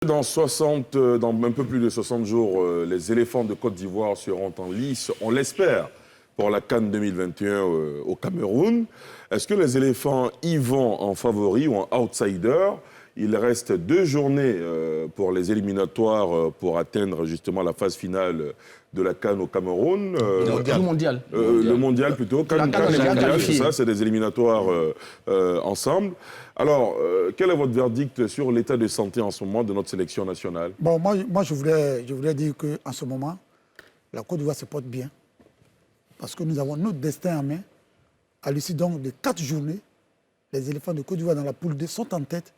Dans un peu plus de 60 jours, les éléphants de Côte d'Ivoire seront en lice, on l'espère, pour la CAN 2021 au Cameroun. Est-ce que les éléphants y vont en favori ou en outsider? Il reste 2 journées pour les éliminatoires pour atteindre justement la phase finale de la CAN au Cameroun. Le mondial. Le mondial plutôt. CAN et mondial, c'est ça, c'est des éliminatoires ensemble. Alors, quel est votre verdict sur l'état de santé en ce moment de notre sélection nationale? Bon, moi je voulais dire qu'en ce moment, la Côte d'Ivoire se porte bien. Parce que nous avons notre destin en main. À l'issue donc de 4 journées, les éléphants de Côte d'Ivoire dans la poule 2 sont en tête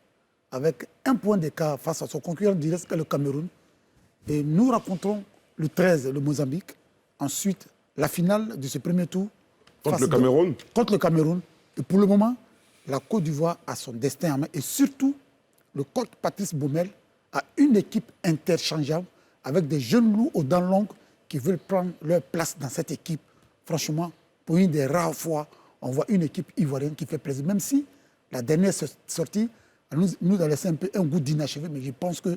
avec 1 point d'écart face à son concurrent direct, le Cameroun. Et nous rencontrons le 13, le Mozambique. Ensuite, la finale de ce premier tour. Contre le Cameroun? Contre le Cameroun. Et pour le moment, la Côte d'Ivoire a son destin en main. Et surtout, le coach Patrice Baumel a une équipe interchangeable avec des jeunes loups aux dents longues qui veulent prendre leur place dans cette équipe. Franchement, pour une des rares fois, on voit une équipe ivoirienne qui fait plaisir. Même si la dernière sortie nous a laissé un goût d'inachevé, mais je pense que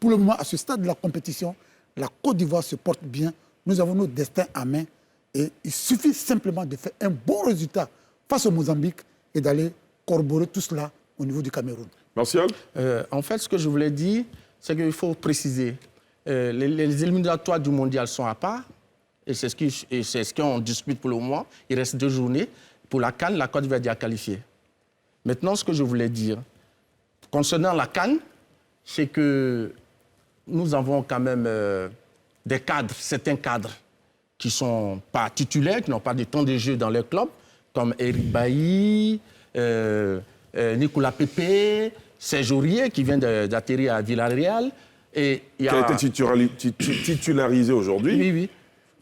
pour le moment, à ce stade de la compétition, la Côte d'Ivoire se porte bien. Nous avons notre destin en main. Et il suffit simplement de faire un bon résultat face au Mozambique et d'aller corroborer tout cela au niveau du Cameroun. Martial? En fait, ce que je voulais dire, c'est qu'il faut préciser. Les éliminatoires du mondial sont à part. Et c'est ce qu'on dispute pour le moment. Il reste 2 journées. Pour la CAN, la Côte d'Ivoire est déjà qualifiée. Maintenant, ce que je voulais dire, concernant la CAN, c'est que nous avons quand même des cadres, certains cadres qui ne sont pas titulaires, qui n'ont pas de temps de jeu dans leur club, comme Eric Bailly, Nicolas Pepe, Serge Aurier, qui vient d'atterrir à Villarreal. Et qui a été titularisé aujourd'hui. Oui, oui.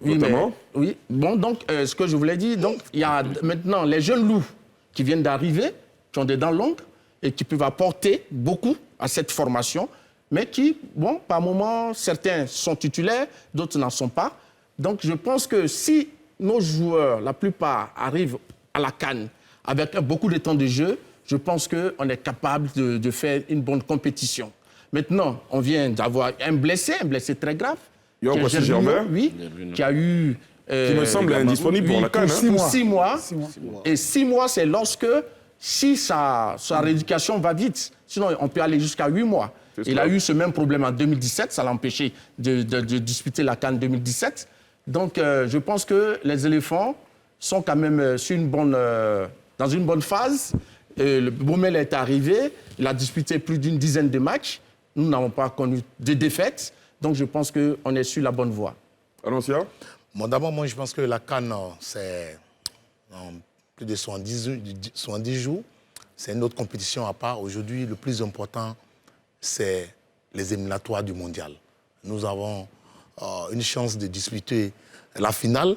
Notamment. Oui. Bon, donc, ce que je voulais dire, donc, il y a maintenant les jeunes loups qui viennent d'arriver, qui ont des dents longues et qui peuvent apporter beaucoup à cette formation, mais qui, bon, par moments, certains sont titulaires, d'autres n'en sont pas. Donc, je pense que si nos joueurs, la plupart, arrivent à la CAN avec beaucoup de temps de jeu, je pense qu'on est capable de faire une bonne compétition. Maintenant, on vient d'avoir un blessé très grave. Yoann Gervais, oui, qui a eu... qui me semble indisponible pour la CAN. Pour 6 mois. Et 6 mois, c'est lorsque, si sa rééducation va vite. Sinon, on peut aller jusqu'à 8 mois. Il a eu ce même problème en 2017. Ça l'a empêché de disputer la CAN 2017. Donc, je pense que les éléphants sont quand même dans une bonne phase. Le Baumel est arrivé. Il a disputé plus d'une dizaine de matchs. Nous n'avons pas connu de défaites. Donc, je pense qu'on est sur la bonne voie. Annoncia? Bon, d'abord, moi, je pense que la CAN, c'est plus de 70 jours. C'est une autre compétition à part. Aujourd'hui, le plus important, c'est les éliminatoires du mondial. Nous avons une chance de disputer la finale,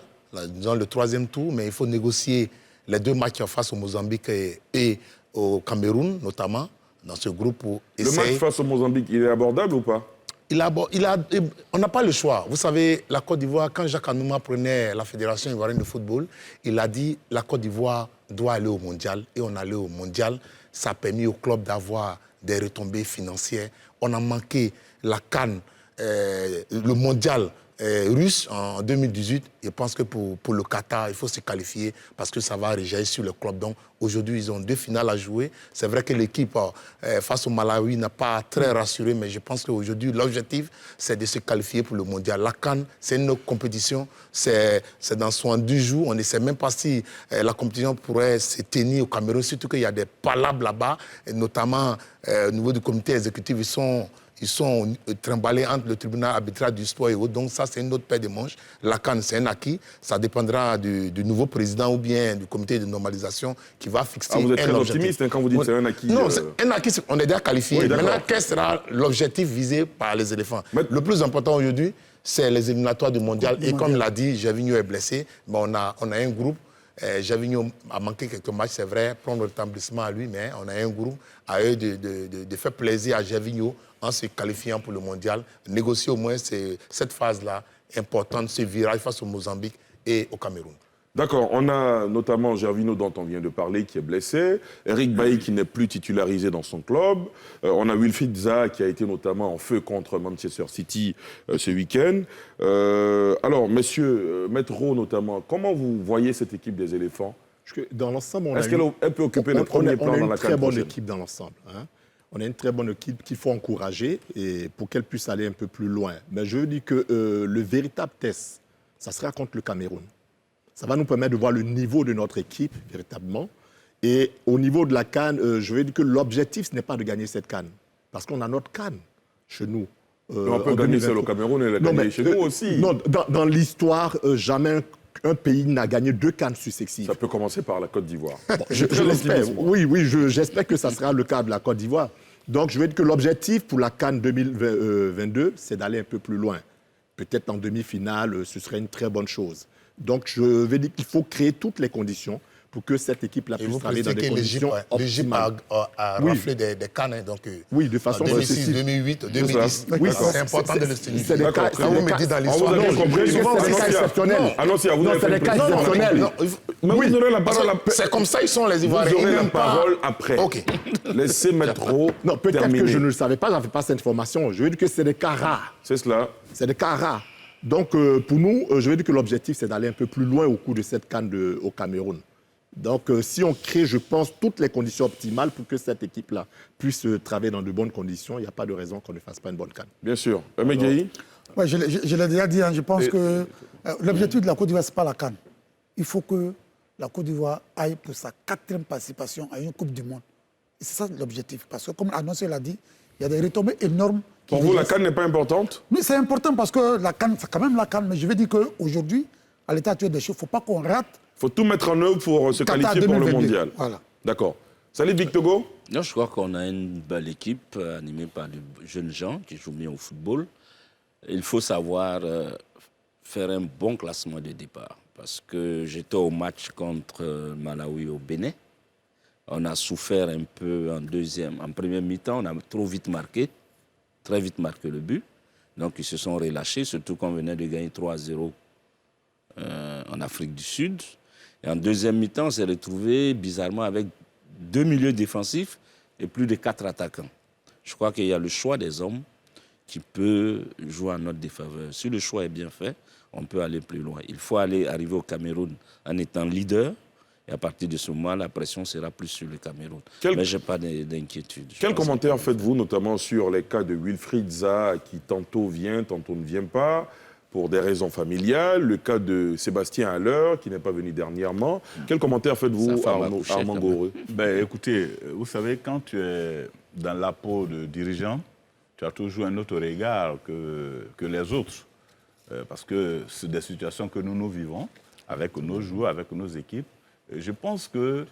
disons le 3e tour, mais il faut négocier les 2 matchs face au Mozambique et au Cameroun, notamment, dans ce groupe. Le match face au Mozambique, il est abordable ou pas? On n'a pas le choix. Vous savez, la Côte d'Ivoire, quand Jacques Anouma prenait la Fédération ivoirienne de football, il a dit la Côte d'Ivoire doit aller au mondial. Et on allait au mondial. Ça a permis au club d'avoir des retombées financières. On a manqué la CAN, le mondial russe en 2018. Je pense que pour le Qatar, il faut se qualifier parce que ça va réjaillir sur le club. Donc aujourd'hui, ils ont 2 finales à jouer. C'est vrai que l'équipe face au Malawi n'a pas très rassuré, mais je pense qu'aujourd'hui, l'objectif, c'est de se qualifier pour le mondial. La CAN, c'est une compétition, c'est dans 70 jours. On ne sait même pas si la compétition pourrait se tenir au Cameroun, surtout qu'il y a des palabres là-bas, notamment au niveau du comité exécutif, ils sont trimballés entre le tribunal arbitral du sport et autres. Donc ça, c'est une autre paire de manches. La CAN, c'est un acquis. Ça dépendra du nouveau président ou bien du comité de normalisation qui va fixer vous êtes très optimiste quand vous dites que c'est un acquis. Non, c'est un acquis, on est déjà qualifié. Oui, maintenant, quel sera l'objectif visé par les éléphants? Le plus important aujourd'hui, c'est les éliminatoires du mondial. Et comme l'a dit, Gervinho est blessé. Mais on a un groupe. Gervinho a manqué quelques matchs, c'est vrai, prendre le rétablissement à lui, mais on a un groupe à eux de faire plaisir à Gervinho en se qualifiant pour le mondial. Négocier au moins cette phase-là importante, ce virage face au Mozambique et au Cameroun. D'accord, on a notamment Gervinho dont on vient de parler qui est blessé, Eric Bailly qui n'est plus titularisé dans son club, on a Wilfried Zaha qui a été notamment en feu contre Manchester City ce week-end. Alors, messieurs, Maître Rowe notamment, comment vous voyez cette équipe des éléphants? Dans l'ensemble, est-ce qu'elle peut occuper le premier plan dans la CAN prochaine? On a une très bonne équipe dans l'ensemble. Hein. On a une très bonne équipe qu'il faut encourager et pour qu'elle puisse aller un peu plus loin. Mais je dis que le véritable test, ça sera contre le Cameroun. Ça va nous permettre de voir le niveau de notre équipe, véritablement. Et au niveau de la CAN, je veux dire que l'objectif, ce n'est pas de gagner cette CAN. Parce qu'on a notre CAN chez nous. On peut gagner celle au Cameroun et la gagner chez nous aussi. Non, dans l'histoire, jamais un pays n'a gagné 2 CAN successives. Ça peut commencer par la Côte d'Ivoire. Bon, je l'espère. Oui, j'espère que ça sera le cas de la Côte d'Ivoire. Donc, je veux dire que l'objectif pour la CAN 2022, c'est d'aller un peu plus loin. Peut-être en demi-finale, ce serait une très bonne chose. Donc, je veux dire qu'il faut créer toutes les conditions pour que cette équipe-là puisse travailler dans des conditions optimales. L'Égypte a raflé des cannes, donc oui, de façon 2006, 2008, 2010. Oui, c'est important de le signifier. C'est des cas, ça vous me dit dans l'histoire. On vous a compris, c'est des cas exceptionnels. Non, c'est des cas exceptionnels. Oui, vous aurez la parole. C'est comme ça, ils sont les Ivoiriens. Vous aurez la parole après. OK. Laissez Maître Rowe Non, peut-être terminer. que je ne le savais pas, je n'avais pas cette information. Je veux dire que c'est des cas rares. C'est cela. C'est des cas rares. Donc, pour nous, je veux dire que l'objectif, c'est d'aller un peu plus loin au cours de cette CAN au Cameroun. Donc, si on crée, je pense, toutes les conditions optimales pour que cette équipe-là puisse travailler dans de bonnes conditions, il n'y a pas de raison qu'on ne fasse pas une bonne CAN. Bien sûr. Megueyi? Ouais, je l'ai déjà dit, hein, je pense que l'objectif de la Côte d'Ivoire, ce n'est pas la CAN. Il faut que la Côte d'Ivoire aille pour sa 4e participation à une Coupe du Monde. Et c'est ça l'objectif. Parce que, comme l'annonceur l'a dit, il y a des retombées énormes. Pour vous, la CAN n'est pas importante? Mais c'est important parce que la CAN, c'est quand même la CAN. Mais je veux dire qu'aujourd'hui, à l'état actuel des choses, il ne faut pas qu'on rate. Il faut tout mettre en œuvre pour se qualifier pour le mondial. Voilà. D'accord. Salut Victor Togo. Non, je crois qu'on a une belle équipe animée par de jeunes gens qui jouent bien au football. Il faut savoir faire un bon classement de départ. Parce que j'étais au match contre Malawi au Bénin. On a souffert un peu en première mi-temps. On a trop vite marqué, très vite marqué le but. Donc ils se sont relâchés, surtout qu'on venait de gagner 3-0 en Afrique du Sud. Et en deuxième mi-temps, on s'est retrouvé bizarrement avec 2 milieux défensifs et plus de 4 attaquants. Je crois qu'il y a le choix des hommes qui peut jouer en notre défaveur. Si le choix est bien fait, on peut aller plus loin. Il faut arriver au Cameroun en étant leader. Et à partir de ce moment, la pression sera plus sur le Cameroun. Mais je n'ai pas d'inquiétude. Quel commentaire faites-vous, notamment sur les cas de Wilfried Zaha, qui tantôt vient, tantôt ne vient pas, pour des raisons familiales, le cas de Sébastien Haller, qui n'est pas venu dernièrement. Quel commentaire faites-vous, Armand Goreux? Écoutez, vous savez, quand tu es dans la peau de dirigeant, tu as toujours un autre regard que les autres. Parce que c'est des situations que nous vivons avec nos joueurs, avec nos équipes. Je pense qu'il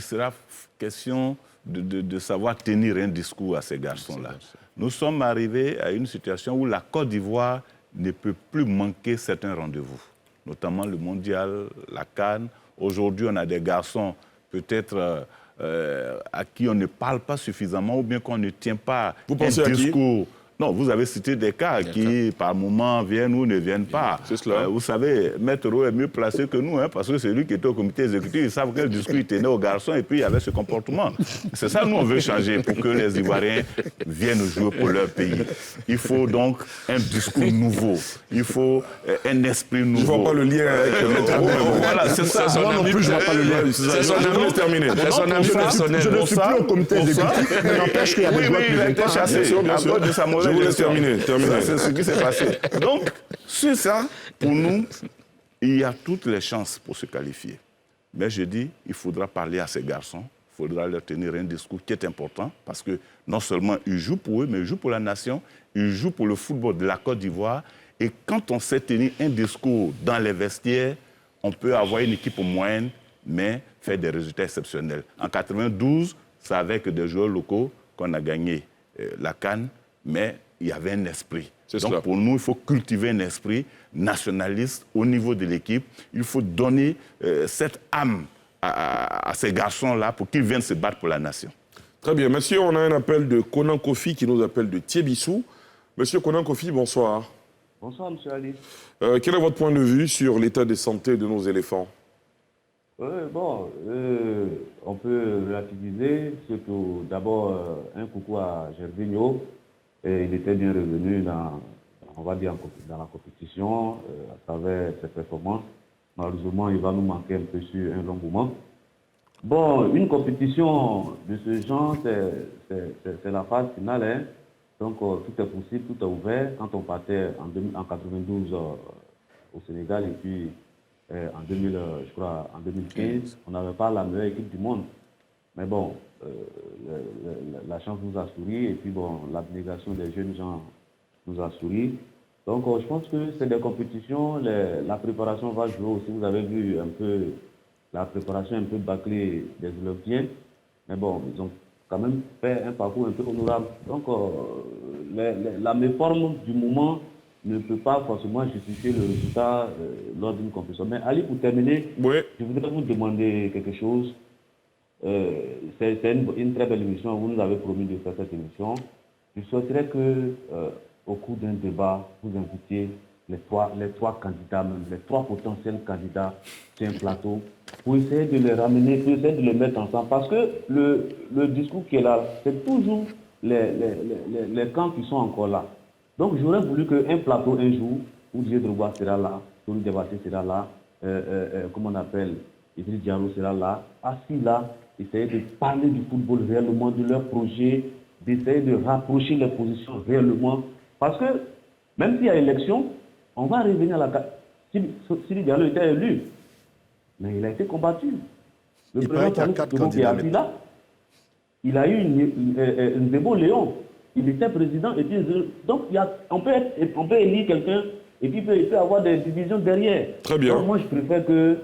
sera question de savoir tenir un discours à ces garçons-là. Nous sommes arrivés à une situation où la Côte d'Ivoire ne peut plus manquer certains rendez-vous, notamment le mondial, la CAN. Aujourd'hui, on a des garçons peut-être à qui on ne parle pas suffisamment ou bien qu'on ne tient pas un discours. Non, vous avez cité des cas qui, par moment, viennent ou ne viennent pas. Vous savez, Maître Rowe est mieux placé que nous, parce que c'est lui qui était au comité exécutif. Ils savent quel discours il tenait aux garçons et puis il y avait ce comportement. C'est ça, nous, on veut changer pour que les Ivoiriens viennent jouer pour leur pays. Il faut donc un discours nouveau. Il faut un esprit nouveau. Je ne vois pas le lien avec Maître Rowe. Voilà, c'est ça. Moi non plus, je ne vois pas le lien. C'est son avis terminé. Je ne suis plus au comité exécutif, mais n'empêche qu'il y a des joueurs qui viennent pas. Bien sûr. Je vous laisse terminer. C'est ce qui s'est passé. Donc, sur ça, pour nous, il y a toutes les chances pour se qualifier. Mais je dis, il faudra parler à ces garçons, il faudra leur tenir un discours qui est important, parce que non seulement ils jouent pour eux, mais ils jouent pour la nation, ils jouent pour le football de la Côte d'Ivoire. Et quand on sait tenir un discours dans les vestiaires, on peut avoir une équipe moyenne, mais faire des résultats exceptionnels. En 92, c'est avec des joueurs locaux qu'on a gagné la CAN, mais il y avait un esprit. Donc pour nous, il faut cultiver un esprit nationaliste au niveau de l'équipe. Il faut donner cette âme à ces garçons-là pour qu'ils viennent se battre pour la nation. Très bien. Monsieur, on a un appel de Konan Kofi qui nous appelle de Thiébissou. Monsieur Konan Kofi, bonsoir. Bonsoir, M. Ali. Quel est votre point de vue sur l'état de santé de nos éléphants? On peut relativiser, surtout d'abord un coucou à Gervinho. Il était bien revenu on va dire, dans la compétition à travers ses performances. Malheureusement, il va nous manquer un peu sur un long moment. Bon, une compétition de ce genre, c'est la phase finale. Hein. Donc, tout est possible, tout est ouvert. Quand on partait en 92 au Sénégal et puis en 2015, on n'avait pas la meilleure équipe du monde. Mais bon, la chance nous a souri et puis bon, l'abnégation des jeunes gens nous a souri. Donc, je pense que c'est des compétitions, la préparation va jouer aussi. Vous avez vu un peu la préparation un peu bâclée des Olympiens. Mais bon, ils ont quand même fait un parcours un peu honorable. Donc, la méforme du moment ne peut pas forcément justifier le résultat lors d'une compétition. Mais Ali, pour terminer, je voudrais vous demander quelque chose. C'est une très belle émission. Vous nous avez promis de faire cette émission. Je souhaiterais que, au cours d'un débat, vous invitiez les trois candidats, même les trois potentiels candidats sur un plateau, pour essayer de les ramener, pour essayer de les mettre ensemble. Parce que le discours qui est là, c'est toujours les camps qui sont encore là. Donc j'aurais voulu qu'un plateau un jour, où Didier Drogba sera là, Tony Diabaté sera là, comment on appelle, Idriss Diallo sera là, assis là, essayer de parler du football réellement, de leur projet, d'essayer de rapprocher les positions réellement. Parce que même s'il y a élection, on va revenir à la... Si Diallo était élu, mais il a été combattu. Le président qui a assis là, il a eu une débo Léon. Il était président et puis donc on peut élire quelqu'un et puis il peut avoir des divisions derrière. Très bien. Donc moi je préfère que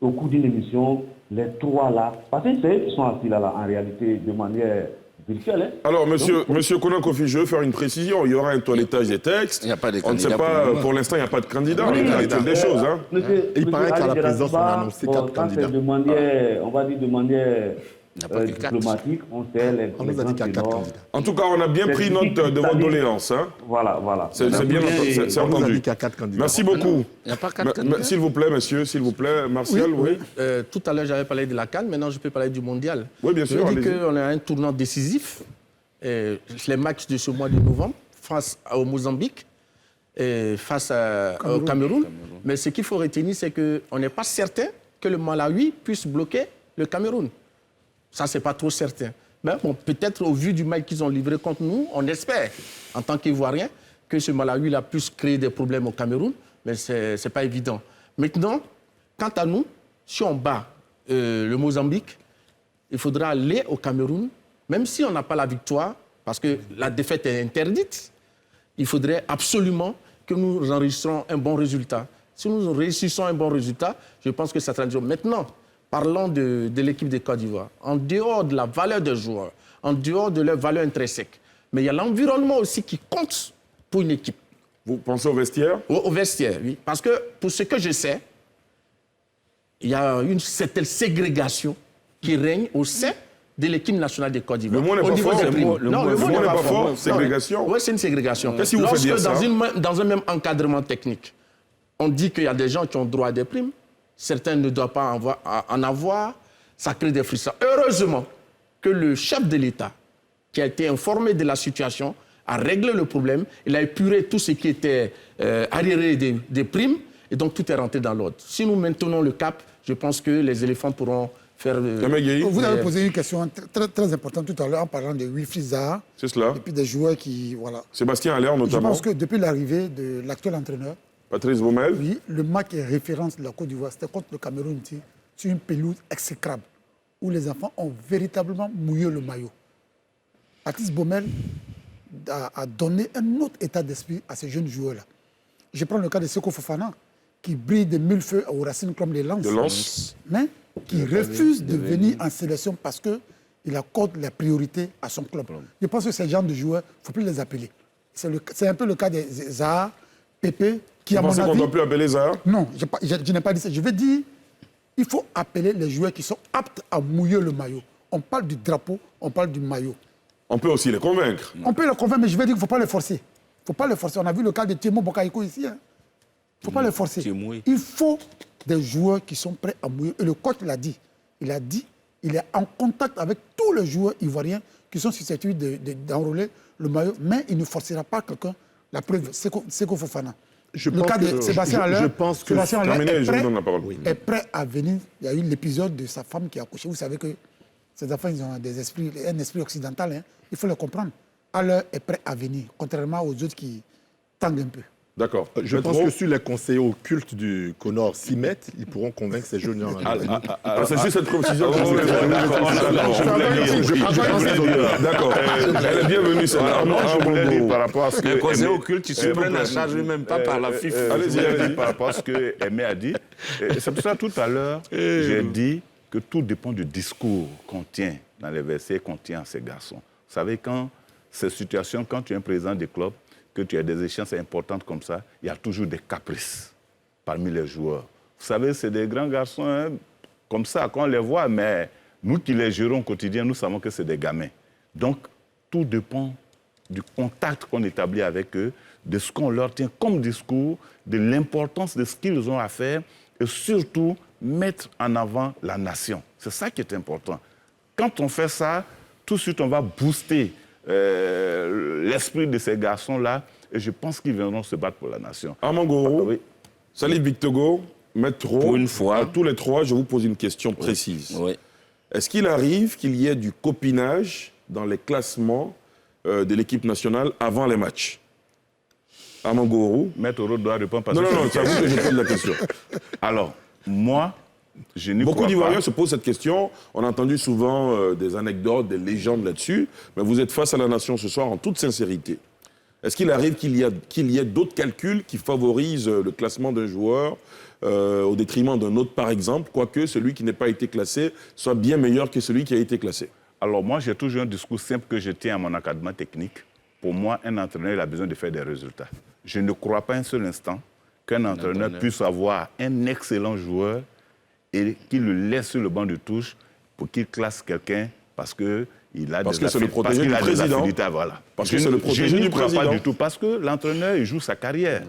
au cours d'une émission, les trois là, parce que c'est eux qui sont assis là en réalité de manière virtuelle. Hein. Alors monsieur Konan Kofi, je veux faire une précision. Il y aura un toilettage des textes. Il n'y a pas de On ne sait candidat pas, pour l'instant il n'y a pas de candidat. Oui, des choses. Hein. Il paraît qu'à la présidence, on a annoncé 4 candidats. On va dire de manière diplomatique, on sait les On nous a dit qu'il y a 4 candidats. En tout cas, on a bien pris note de votre doléance. Hein. Voilà. C'est bien c'est On nous a entendu. dit qu'il y a 4 candidats. Merci beaucoup. Il n'y a pas 4 candidats. S'il vous plaît, monsieur, s'il vous plaît. Martial, oui. Tout à l'heure, j'avais parlé de la CAN, maintenant je peux parler du mondial. Oui, bien sûr. Je dis qu'on a un tournant décisif. Les matchs de ce mois de novembre face au Mozambique et face au Cameroun. Mais ce qu'il faut retenir, c'est qu'on n'est pas certain que le Malawi puisse bloquer le Cameroun. Ça, ce n'est pas trop certain. Mais bon, peut-être au vu du match qu'ils ont livré contre nous, on espère, en tant qu'Ivoiriens, que ce Malawi-là puisse créer des problèmes au Cameroun, mais ce n'est pas évident. Maintenant, quant à nous, si on bat le Mozambique, il faudra aller au Cameroun, même si on n'a pas la victoire, parce que la défaite est interdite, il faudrait absolument que nous enregistrons un bon résultat. Si nous réussissons un bon résultat, je pense que ça sera... Maintenant, parlons de l'équipe de Côte d'Ivoire. En dehors de la valeur des joueurs, en dehors de leur valeur intrinsèque, mais il y a l'environnement aussi qui compte pour une équipe. Vous pensez au vestiaire? Au vestiaire, oui. Parce que, pour ce que je sais, il y a une certaine ségrégation qui règne au sein de l'équipe nationale de Côte d'Ivoire. Le mot n'est pas fort. Le mot n'est pas fort. Ségrégation. Oui, c'est une ségrégation. Qu'est-ce qui vous fait dire ça? Dans un même encadrement technique, on dit qu'il y a des gens qui ont droit à des primes, certains ne doivent pas en avoir, ça crée des frustrations. Heureusement que le chef de l'État, qui a été informé de la situation, a réglé le problème, il a épuré tout ce qui était arriéré des primes, et donc tout est rentré dans l'ordre. Si nous maintenons le cap, je pense que les éléphants pourront faire... Vous avez posé une question très, très importante tout à l'heure en parlant de Wilfried Zaha. C'est cela. Et puis des joueurs qui... Voilà. Sébastien Haller notamment. Je pense que depuis l'arrivée de l'actuel entraîneur, Patrice Baumel. Oui, le match est référence de la Côte d'Ivoire, c'était contre le Cameroun, sur une pelouse exécrable, où les enfants ont véritablement mouillé le maillot. Patrice Baumel a donné un autre état d'esprit à ces jeunes joueurs-là. Je prends le cas de Seko Fofana, qui brille de mille feux aux racines comme les lances, mais qui refuse de venir en sélection parce qu'il accorde la priorité à son club. Je pense que ces genres de joueurs, il ne faut plus les appeler. C'est un peu le cas des Zaha, Pépé, qui, à mon avis... qu'on ne doit plus appeler Zaha? Non, je n'ai pas dit ça. Je veux dire, il faut appeler les joueurs qui sont aptes à mouiller le maillot. On parle du drapeau, on parle du maillot. On peut aussi les convaincre. On peut les convaincre, mais je veux dire qu'il ne faut pas les forcer. faut pas les forcer. On a vu le cas de Timo Bokaïko ici. Il ne faut pas les forcer. Timo. Il faut des joueurs qui sont prêts à mouiller. Et le coach l'a dit. Il a dit, il est en contact avec tous les joueurs ivoiriens qui sont susceptibles d'enrôler le maillot, mais il ne forcera pas quelqu'un. La preuve, c'est Fofana. Le cas de Sébastien Haller, Sébastien Haller est prêt à venir. Il y a eu l'épisode de sa femme qui a accouché. Vous savez que ces enfants, ils ont un esprit occidental. Hein. Il faut le comprendre. Haller est prêt à venir, contrairement aux autres qui tangent un peu. D'accord. Je pense que si les conseillers occultes du Conor s'y mettent, ils pourront convaincre ces jeunes gens. C'est juste cette précision. D'accord. Elle est bienvenue, c'est je voulais dire par rapport à ce que... Les conseillers occultes, ils se prennent en charge même pas par la FIFA. Allez-y, par rapport à ce que Aimé a dit. C'est pour ça, tout à l'heure, j'ai dit que tout dépend du discours qu'on tient dans les versets qu'on tient à ces garçons. Vous savez, quand ces situations, quand tu es un président des clubs, que tu as des échéances importantes comme ça, il y a toujours des caprices parmi les joueurs. Vous savez, c'est des grands garçons hein, comme ça qu'on les voit, mais nous qui les gérons au quotidien, nous savons que c'est des gamins. Donc, tout dépend du contact qu'on établit avec eux, de ce qu'on leur tient comme discours, de l'importance de ce qu'ils ont à faire et surtout mettre en avant la nation. C'est ça qui est important. Quand on fait ça, tout de suite, on va booster l'esprit de ces garçons-là, et je pense qu'ils viendront se battre pour la nation. Amangoro, oui. Salif Victogo, Maître Ro, Pour une fois. à tous les trois, je vous pose une question précise. Oui. Est-ce qu'il arrive qu'il y ait du copinage dans les classements de l'équipe nationale avant les matchs? Amangoro. Maître Ro doit répondre parce Non, que... non, c'est à vous que je pose la question. Alors, moi, je n'y Beaucoup crois d'Ivoiriens pas. se posent cette question. On a entendu souvent des anecdotes, des légendes là-dessus. Mais vous êtes face à la nation ce soir en toute sincérité. Est-ce qu'il arrive qu'il y ait d'autres calculs qui favorisent le classement d'un joueur au détriment d'un autre, par exemple, quoique celui qui n'est pas été classé soit bien meilleur que celui qui a été classé? Alors moi, j'ai toujours un discours simple que je tiens à mon encadrement technique. Pour moi, un entraîneur il a besoin de faire des résultats. Je ne crois pas un seul instant qu'un entraîneur puisse avoir un excellent joueur et qu'il le laisse sur le banc de touche pour qu'il classe quelqu'un parce qu'il a Parce que c'est le protégé du président. Voilà. Parce que c'est le protégé du président. Je n'y crois pas du tout parce que l'entraîneur, il joue sa carrière.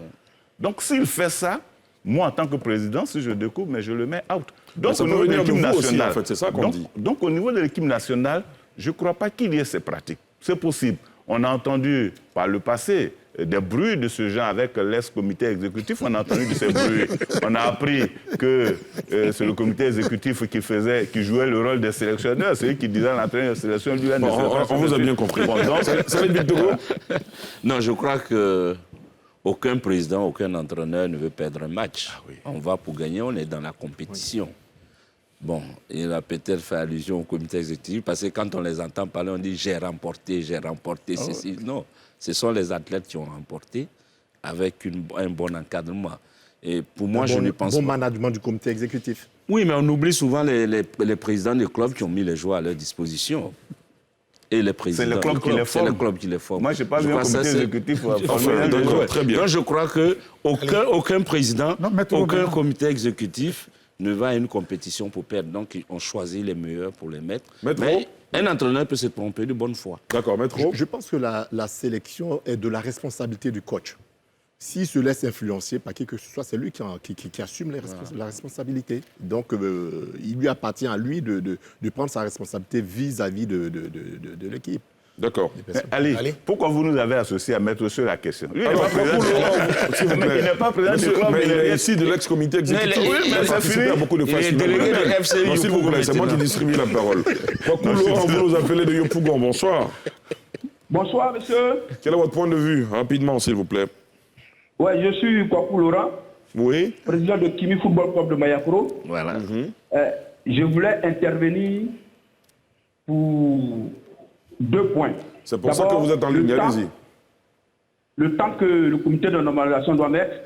Donc s'il fait ça, moi en tant que président, si je découvre, mais je le mets out. Donc ça au peut niveau de venir de l'équipe vous aussi, nationale, en fait, c'est ça qu'on dit. donc au niveau de l'équipe nationale, je ne crois pas qu'il y ait ces pratiques. C'est possible. On a entendu par le passé des bruits de ce genre avec l'ex-comité exécutif. On a entendu de ces bruits. On a appris que c'est le comité exécutif qui jouait le rôle des sélectionneurs. C'est lui qui disait à l'entraîneur de sélection, lui, on vous a bien compris. Bon, donc, ça va être Victogo. Non, je crois que aucun président, aucun entraîneur ne veut perdre un match. On va pour gagner, on est dans la compétition. Bon, il a peut-être fait allusion au comité exécutif parce que quand on les entend parler, on dit j'ai remporté, ceci. Non, ce sont les athlètes qui ont remporté avec un bon encadrement. Et pour moi, je ne pense pas. Bon management du comité exécutif. Oui, mais on oublie souvent les présidents des clubs qui ont mis les joueurs à leur disposition. Et les présidents. C'est le club qui les forme. C'est le club qui les forme. Moi, je n'ai pas vu un comité exécutif. Très bien. Donc, je crois qu'aucun président, aucun comité exécutif ne va à une compétition pour perdre. Donc, on choisit les meilleurs pour les mettre. Mais un entraîneur peut se tromper de bonne foi. D'accord, Maître. Je pense que la sélection est de la responsabilité du coach. S'il se laisse influencer par qui que ce soit, c'est lui qui assume la responsabilité. Donc, il lui appartient à lui de prendre sa responsabilité vis-à-vis de l'équipe. D'accord. Allez, pourquoi vous nous avez associés à mettre sur la question? Lui, il n'est pas président du club. Mais il est ici de l'ex-comité exécutif. Oui, mais ça finit. À beaucoup de fois. Il est délégué de FCI. S'il vous plaît, c'est moi qui distribue la parole. Kwaku, vous nous appelez de Yopougon. Bonsoir. Bonsoir, monsieur. Quel est votre point de vue? Rapidement, s'il vous plaît. Oui, je suis Kwaku Laurent, Oui. président de Kimi Football Club de Mayakro. Voilà. Je voulais intervenir pour 2 points. C'est pour ça que vous êtes en ligne, allez-y. Le temps que le comité de normalisation doit mettre.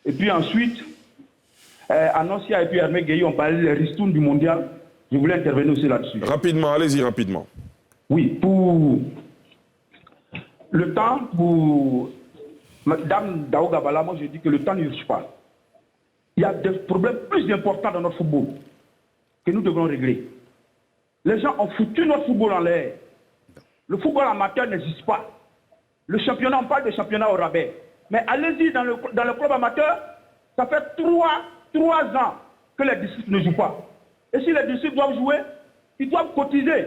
Et puis ensuite, Annoncia et puis Hermé Gueye ont parlé des ristournes du mondial. Je voulais intervenir aussi là-dessus. Rapidement, allez-y, rapidement. Oui, pour le temps, pour Madame Daougabala, moi je dis que le temps ne suffit pas. Il y a des problèmes plus importants dans notre football que nous devons régler. Les gens ont foutu notre football en l'air. Le football amateur n'existe pas. Le championnat, on parle de championnat au rabais. Mais allez-y dans le club amateur, ça fait 3 ans que les districts ne jouent pas. Et si les districts doivent jouer, ils doivent cotiser.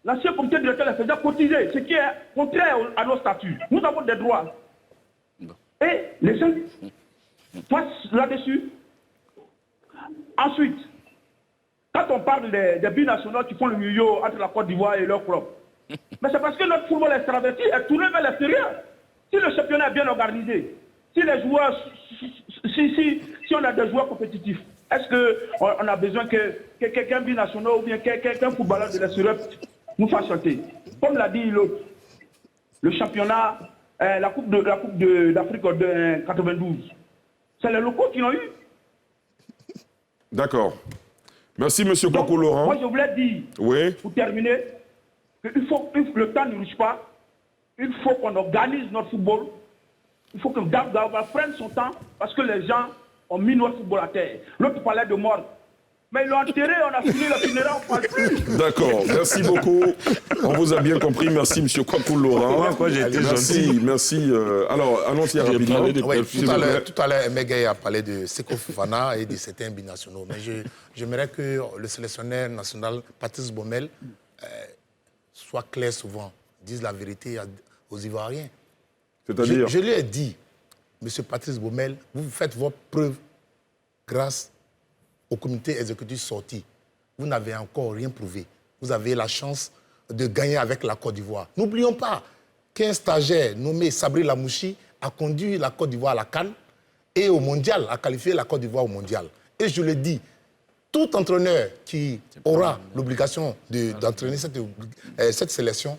L'ancien comité directeur les faisait cotiser, ce qui est contraire à nos statuts. Nous avons des droits. Et les gens passent là-dessus. Ensuite, quand on parle des binationaux qui font le milieu entre la Côte d'Ivoire et leur club, mais c'est parce que notre football extraverti est tourné vers l'extérieur. Si le championnat est bien organisé, si les joueurs, si on a des joueurs compétitifs, est-ce qu'on a besoin que quelqu'un binational ou bien quelqu'un footballeur de l'extérieur nous fasse chanter? Comme l'a dit l'autre, le championnat, la Coupe d'Afrique de 92, c'est les locaux qui l'ont eu. D'accord. Merci, M. Kwaku Laurent. Moi, je voulais dire, oui. pour terminer, qu'il faut que le temps ne rush pas. Il faut qu'on organise notre football. Il faut que Daouda prenne son temps parce que les gens ont mis notre football à terre. L'autre parlait de mort. Mais ils l'ont enterré, on a fini le funérail, on ne parle plus. D'accord, merci beaucoup. On vous a bien compris. Merci, M. Kwaku Laurent. Merci. Alors, annoncez rapidement. Oui, tout à l'heure, Meguey a parlé de Seko Fofana et de certains binationaux. Mais j'aimerais que le sélectionneur national, Patrice Baumel, soit clair souvent, dise la vérité aux Ivoiriens. C'est-à-dire je lui ai dit, M. Patrice Baumel, vous faites votre preuve grâce au comité exécutif sorti. Vous n'avez encore rien prouvé. Vous avez la chance de gagner avec la Côte d'Ivoire. N'oublions pas qu'un stagiaire nommé Sabri Lamouchi a conduit la Côte d'Ivoire à la CAN et au Mondial, a qualifié la Côte d'Ivoire au Mondial. Et je le dis, tout entraîneur qui aura l'obligation d'entraîner cette sélection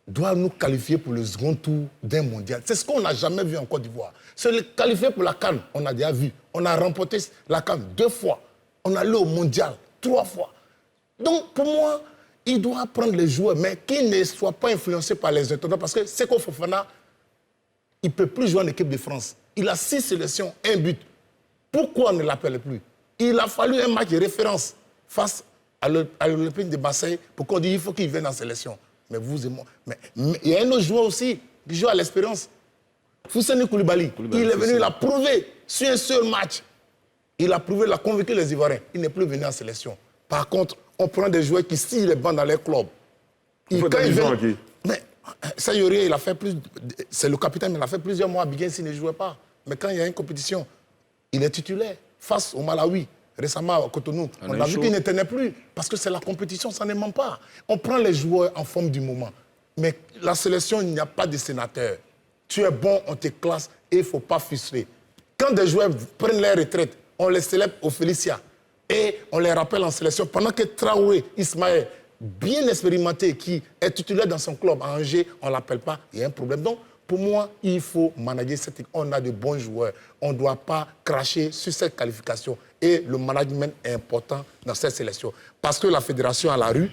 doit nous qualifier pour le second tour d'un mondial. C'est ce qu'on n'a jamais vu en Côte d'Ivoire. Se qualifier pour la CAN, on a déjà vu. On a remporté la CAN 2 fois. On est allé au mondial 3 fois. Donc, pour moi, il doit prendre les joueurs, mais qu'ils ne soient pas influencés par les entraîneurs. Parce que Seko Fofana, il ne peut plus jouer en équipe de France. Il a 6 sélections, 1 but. Pourquoi on ne l'appelle plus? Il a fallu un match de référence face à l'Olympique de Marseille pour qu'on dise qu'il faut qu'il vienne en sélection. Mais vous et moi. Mais il y a un autre joueur aussi qui joue à l'Espérance. Fousseni Koulibaly. Il est venu, il a prouvé sur un seul match. Il a prouvé, il a convaincu les Ivoiriens. Il n'est plus venu en sélection. Par contre, on prend des joueurs qui sillent les bancs dans les clubs. Mais Sayori, il a fait plus. C'est le capitaine, mais il a fait plusieurs mois à Biguin s'il ne jouait pas. Mais quand il y a une compétition, il est titulaire face au Malawi. Récemment, à Cotonou, on a vu qu'il ne tenait plus. Parce que c'est la compétition, ça ne ment pas. On prend les joueurs en forme du moment. Mais la sélection, il n'y a pas de sénateur. Tu es bon, on te classe et il ne faut pas frustrer. Quand des joueurs prennent leur retraite, on les célèbre au Félicia. Et on les rappelle en sélection. Pendant que Traoré, Ismaël, bien expérimenté, qui est titulaire dans son club à Angers, on ne l'appelle pas, il y a un problème. Donc, pour moi, il faut manager cette équipe. On a de bons joueurs. On ne doit pas cracher sur cette qualification. Et le management est important dans cette sélection. Parce que la fédération à la rue,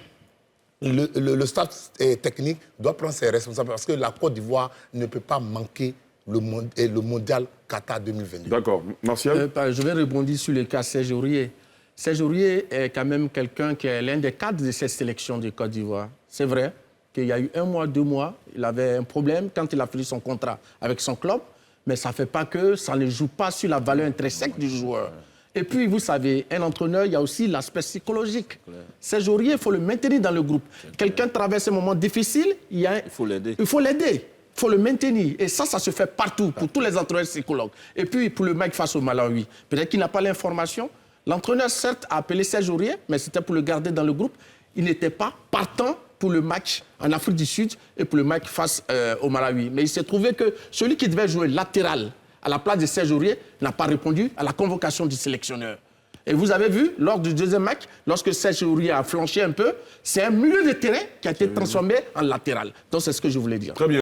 le staff technique doit prendre ses responsabilités. Parce que la Côte d'Ivoire ne peut pas manquer le mondial Qatar 2022. D'accord. Martial? Je vais rebondir sur le cas Serge Aurier. Serge Aurier est quand même quelqu'un qui est l'un des cadres de cette sélection de Côte d'Ivoire. C'est vrai qu'il y a eu 1 mois, 2 mois, il avait un problème quand il a fini son contrat avec son club, mais ça ne fait pas que ça ne joue pas sur la valeur intrinsèque du joueur. Et puis, vous savez, un entraîneur, il y a aussi l'aspect psychologique. Serge Aurier, il faut le maintenir dans le groupe. Quelqu'un traverse un moment difficile, il faut l'aider. Il faut l'aider. Il faut le maintenir. Et ça se fait partout, pour tous les entraîneurs psychologues. Et puis, pour le mec face au Malawi, peut-être qu'il n'a pas l'information. L'entraîneur, certes, a appelé Serge Aurier, mais c'était pour le garder dans le groupe. Il n'était pas partant pour le match en Afrique du Sud et pour le match face au Malawi. Mais il s'est trouvé que celui qui devait jouer latéral à la place de Serge Aurier n'a pas répondu à la convocation du sélectionneur. Et vous avez vu, lors du deuxième match, lorsque Serge Aurier a flanché un peu, c'est un milieu de terrain qui a été transformé en latéral. Donc c'est ce que je voulais dire. Très bien.